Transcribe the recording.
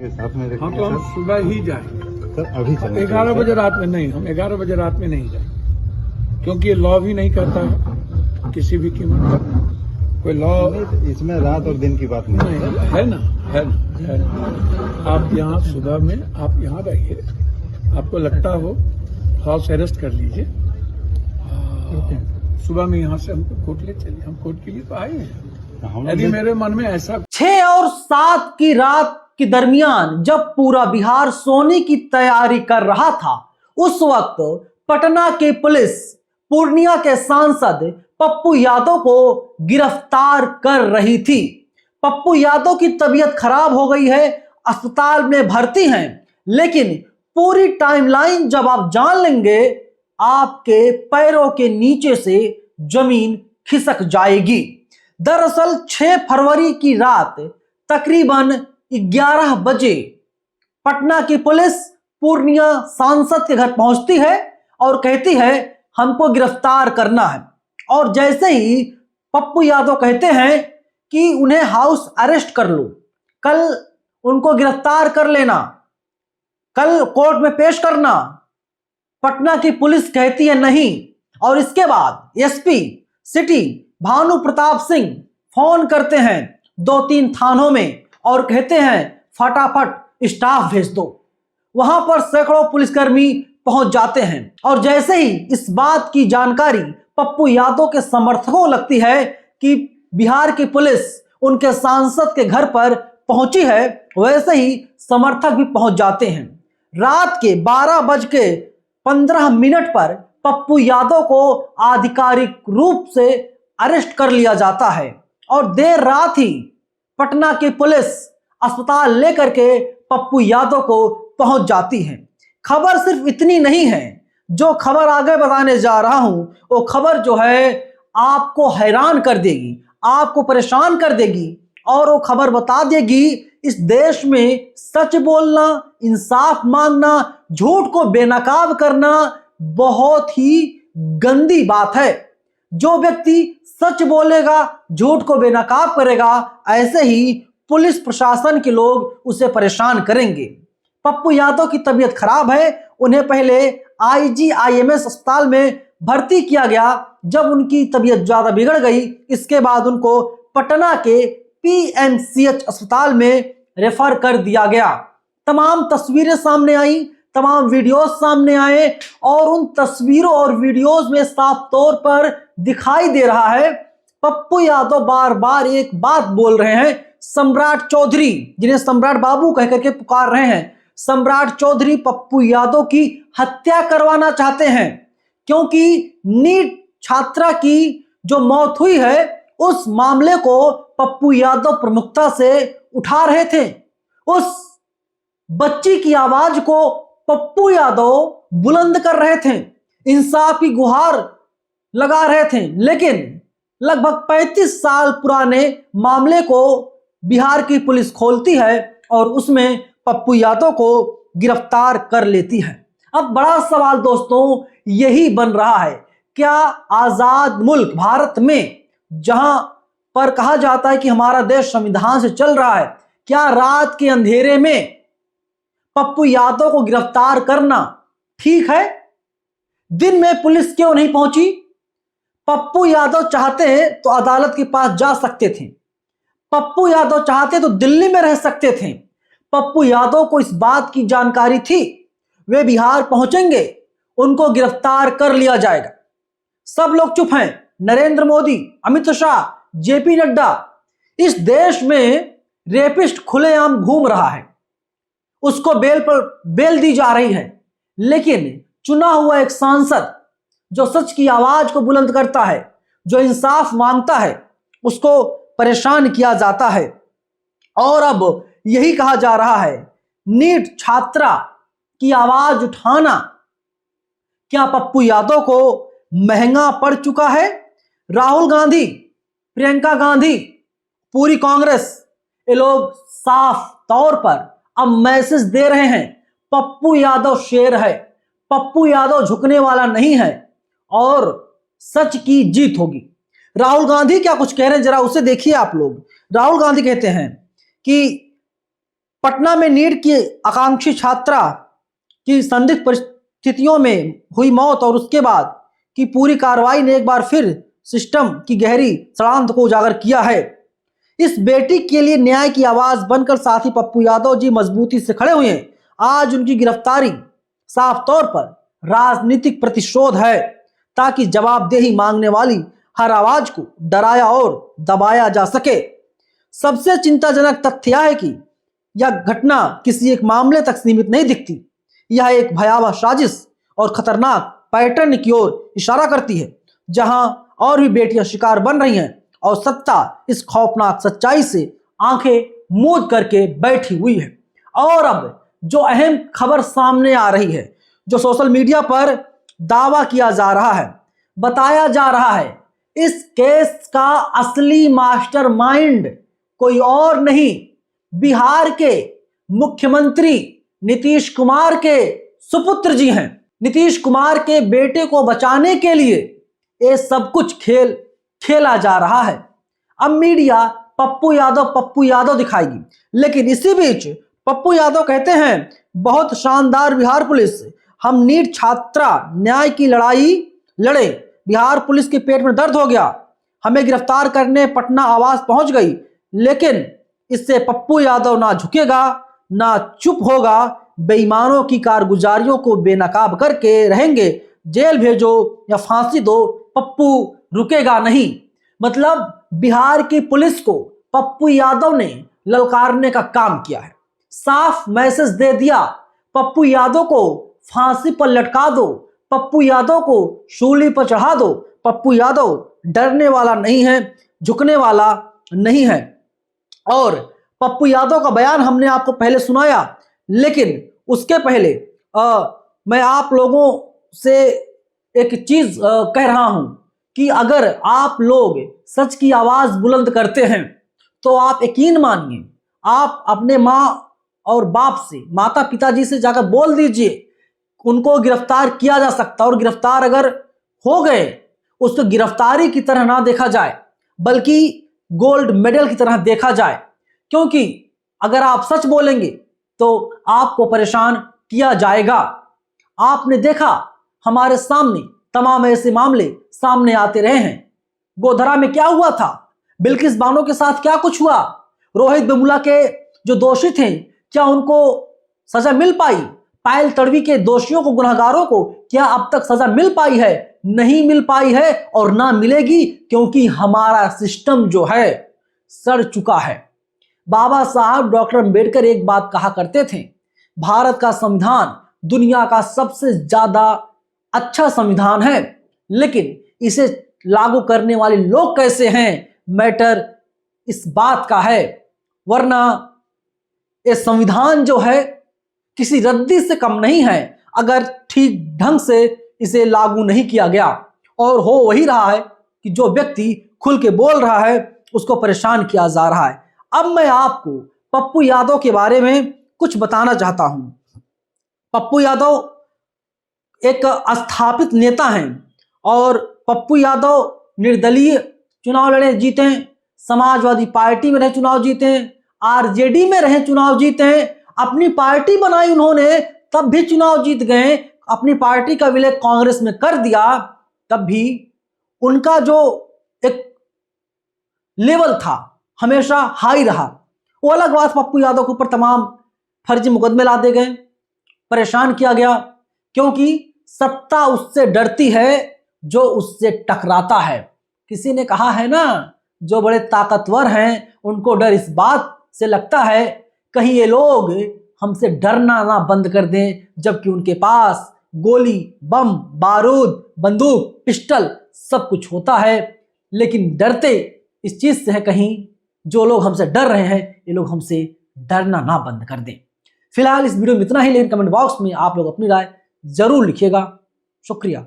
साथ में हाँ तो हम सुबह ही जाएंगे सर अभी चलना 11 बजे रात में नहीं, हम 11 बजे रात में नहीं जाएंगे क्योंकि ये लॉ भी नहीं कहता है किसी भी कीमत पर कोई लॉ इसमें रात और दिन की बात नहीं नहीं है ना, है ना। आप यहाँ सुबह में आप यहाँ रहिए, आपको लगता हो हाउस अरेस्ट कर लीजिए। सुबह में यहाँ से हमको कोर्ट ले चलिए, हम कोर्ट के लिए तो आए हैं। यदि मेरे मन में ऐसा 6 और 7 की रात के दरमियान जब पूरा बिहार सोने की तैयारी कर रहा था, उस वक्त पटना के पुलिस पूर्णिया के सांसद पप्पू यादव को गिरफ्तार कर रही थी। पप्पू यादव की तबीयत खराब हो गई है, अस्पताल में भर्ती हैं, लेकिन पूरी टाइमलाइन जब आप जान लेंगे आपके पैरों के नीचे से जमीन खिसक जाएगी। दरअसल 6 फरवरी की रात तकरीबन 11 बजे पटना की पुलिस पूर्णिया सांसद के घर पहुंचती है और कहती है हमको गिरफ्तार करना है। और जैसे ही पप्पू यादव कहते हैं कि उन्हें हाउस अरेस्ट कर लो, कल उनको गिरफ्तार कर लेना, कल कोर्ट में पेश करना, पटना की पुलिस कहती है नहीं। और इसके बाद SP city Bhanu Pratap Singh phone करते हैं 2-3 थानों में और कहते हैं फटाफट स्टाफ भेज दो। वहां पर सैकड़ों पुलिसकर्मी पहुंच जाते हैं और जैसे ही इस बात की जानकारी पप्पू यादव के समर्थकों को लगती है कि बिहार की पुलिस उनके सांसद के घर पर पहुंची है, वैसे ही समर्थक भी पहुंच जाते हैं। रात के 12:15 पर पप्पू यादव को आधिकारिक रूप से अरेस्ट कर लिया जाता है और देर रात ही पटना की पुलिस अस्पताल लेकर के पप्पू यादव को पहुंच जाती है। खबर सिर्फ इतनी नहीं है, जो खबर आगे बताने जा रहा हूं वो खबर जो है आपको हैरान कर देगी, आपको परेशान कर देगी और वो खबर बता देगी इस देश में सच बोलना, इंसाफ मांगना, झूठ को बेनकाब करना बहुत ही गंदी बात है। जो व्यक्ति सच बोलेगा, झूठ को बेनकाब करेगा, ऐसे ही पुलिस प्रशासन के लोग उसे परेशान करेंगे। पप्पू यादव की तबीयत खराब है, उन्हें पहले IGIMS अस्पताल में भर्ती किया गया। जब उनकी तबीयत ज्यादा बिगड़ गई, इसके बाद उनको पटना के PMCH अस्पताल में रेफर कर दिया गया। तमाम तस्वीरें सामने आई, तमाम वीडियोस सामने आए और उन तस्वीरों और वीडियोस में साफ तौर पर दिखाई दे रहा है पप्पू यादव बार बार एक बात बोल रहे हैं। सम्राट चौधरी, जिन्हें सम्राट बाबू कह करके पुकार रहे हैं, सम्राट चौधरी पप्पू यादव की हत्या करवाना चाहते हैं क्योंकि नीट छात्रा की जो मौत हुई है उस मामले को पप्पू यादव प्रमुखता से उठा रहे थे। उस बच्ची की आवाज को पप्पू यादव बुलंद कर रहे थे, इंसाफ की गुहार लगा रहे थे, लेकिन लगभग 35 साल पुराने मामले को बिहार की पुलिस खोलती है और उसमें पप्पू यादव को गिरफ्तार कर लेती है। अब बड़ा सवाल दोस्तों यही बन रहा है, क्या आजाद मुल्क भारत में जहां पर कहा जाता है कि हमारा देश संविधान से चल रहा है, क्या रात के अंधेरे में पप्पू यादव को गिरफ्तार करना ठीक है? दिन में पुलिस क्यों नहीं पहुंची? पप्पू यादव चाहते हैं तो अदालत के पास जा सकते थे, पप्पू यादव चाहते तो दिल्ली में रह सकते थे। पप्पू यादव को इस बात की जानकारी थी, वे बिहार पहुंचेंगे, उनको गिरफ्तार कर लिया जाएगा। सब लोग चुप हैं, नरेंद्र मोदी, अमित शाह, JP नड्डा। इस देश में रेपिस्ट खुलेआम घूम रहा है, उसको बेल पर बेल दी जा रही है, लेकिन चुना हुआ एक सांसद जो सच की आवाज को बुलंद करता है, जो इंसाफ मांगता है, उसको परेशान किया जाता है। और अब यही कहा जा रहा है नीट छात्रा की आवाज उठाना क्या पप्पू यादव को महंगा पड़ चुका है? राहुल गांधी, प्रियंका गांधी, पूरी कांग्रेस, ये लोग साफ तौर पर अब मैसेज दे रहे हैं पप्पू यादव शेर है, पप्पू यादव झुकने वाला नहीं है और सच की जीत होगी। राहुल गांधी क्या कुछ कह रहे हैं, जरा उसे देखिए आप लोग। राहुल गांधी कहते हैं कि पटना में नीट की आकांक्षी छात्रा की संदिग्ध परिस्थितियों में हुई मौत और उसके बाद की पूरी कार्रवाई ने एक बार फिर सिस्टम की गहरी षड्यंत्र को उजागर किया है। इस बेटी के लिए न्याय की आवाज बनकर साथी पप्पू यादव जी मजबूती से खड़े हुए हैं। आज उनकी गिरफ्तारी साफ तौर पर राजनीतिक प्रतिशोध है, ताकि जवाबदेही मांगने वाली हर आवाज को डराया और दबाया जा सके। सबसे चिंताजनक तथ्य यह है कि यह घटना किसी एक मामले तक सीमित नहीं दिखती। यह एक भयावह साजिश और खतरनाक पैटर्न की ओर इशारा करती है, जहां और भी बेटियां शिकार बन रही हैं और सत्ता इस खौफनाक सच्चाई से आंखें मूंद करके बैठी हुई है। और अब जो अहम खबर सामने आ रही है, जो सोशल मीडिया पर दावा किया जा रहा है, बताया जा रहा है, इस केस का असली मास्टरमाइंड कोई और नहीं, बिहार के मुख्यमंत्री नीतीश कुमार के सुपुत्र जी हैं। नीतीश कुमार के बेटे को बचाने के लिए ये सब कुछ खेल खेला जा रहा है। अब मीडिया पप्पू यादव दिखाएगी, लेकिन इसी बीच पप्पू यादव कहते हैं, बहुत शानदार बिहार पुलिस, हम नीट छात्रा न्याय की लड़ाई लड़े, बिहार पुलिस के पेट में दर्द हो गया, हमें गिरफ्तार करने पटना आवाज पहुंच गई, लेकिन इससे पप्पू यादव ना झुकेगा ना चुप होगा। बेईमानों की कारगुजारियों को बेनकाब करके रहेंगे, जेल भेजो या फांसी दो, पप्पू रुकेगा नहीं। मतलब बिहार की पुलिस को पप्पू यादव ने ललकारने का काम किया है, साफ मैसेज दे दिया, पप्पू यादव को फांसी पर लटका दो, पप्पू यादव को सूली पर चढ़ा दो। पप्पू यादव डरने वाला नहीं है, झुकने वाला नहीं है। और पप्पू यादव का बयान हमने आपको पहले सुनाया, लेकिन उसके पहले मैं आप लोगों से एक चीज कह रहा हूं कि अगर आप लोग सच की आवाज बुलंद करते हैं तो आप यकीन मानिए, आप अपने माँ और बाप से, माता पिताजी से जाकर बोल दीजिए, उनको गिरफ्तार किया जा सकता। और गिरफ्तार अगर हो गए, उसको गिरफ्तारी की तरह ना देखा जाए, बल्कि गोल्ड मेडल की तरह देखा जाए, क्योंकि अगर आप सच बोलेंगे तो आपको परेशान किया जाएगा। आपने देखा, हमारे सामने तमाम ऐसे मामले सामने आते रहे हैं। गोधरा में क्या हुआ था, बिल्किस बानो के साथ क्या कुछ हुआ, रोहित वेमुला के जो दोषी थे क्या उनको सजा मिल पाई, पायल तड़वी के दोषियों को, गुनहगारों को क्या अब तक सजा मिल पाई है? नहीं मिल पाई है और ना मिलेगी, क्योंकि हमारा सिस्टम जो है सड़ चुका है। बाबा साहब डॉक्टर अंबेडकर एक बात कहा करते थे, भारत का संविधान दुनिया का सबसे ज्यादा अच्छा संविधान है, लेकिन इसे लागू करने वाले लोग कैसे हैं, मैटर इस बात का है। वरना ये संविधान जो है किसी रद्दी से कम नहीं है, अगर ठीक ढंग से इसे लागू नहीं किया गया। और हो वही रहा है कि जो व्यक्ति खुल के बोल रहा है उसको परेशान किया जा रहा है। अब मैं आपको पप्पू यादव के बारे में कुछ बताना चाहता हूं। पप्पू यादव एक स्थापित नेता हैं और पप्पू यादव निर्दलीय चुनाव लड़े, जीते, समाजवादी पार्टी में रहे चुनाव जीते, आरजेडी में रहे चुनाव जीते, अपनी पार्टी बनाई उन्होंने तब भी चुनाव जीत गए, अपनी पार्टी का विलय कांग्रेस में कर दिया तब भी उनका जो एक लेवल था हमेशा हाई रहा। वो अलग बात, पप्पू यादव के ऊपर तमाम फर्जी मुकदमे लादे गए, परेशान किया गया, क्योंकि सत्ता उससे डरती है जो उससे टकराता है। किसी ने कहा है ना, जो बड़े ताकतवर हैं उनको डर इस बात से लगता है कहीं ये लोग हमसे डरना ना बंद कर दें, जबकि उनके पास गोली, बम, बारूद, बंदूक, पिस्टल सब कुछ होता है। लेकिन डरते इस चीज से है, कहीं जो लोग हमसे डर रहे हैं ये लोग हमसे डरना ना बंद कर दें। फिलहाल इस वीडियो में इतना ही, लेकिन कमेंट बॉक्स में आप लोग अपनी राय जरूर लिखिएगा। शुक्रिया।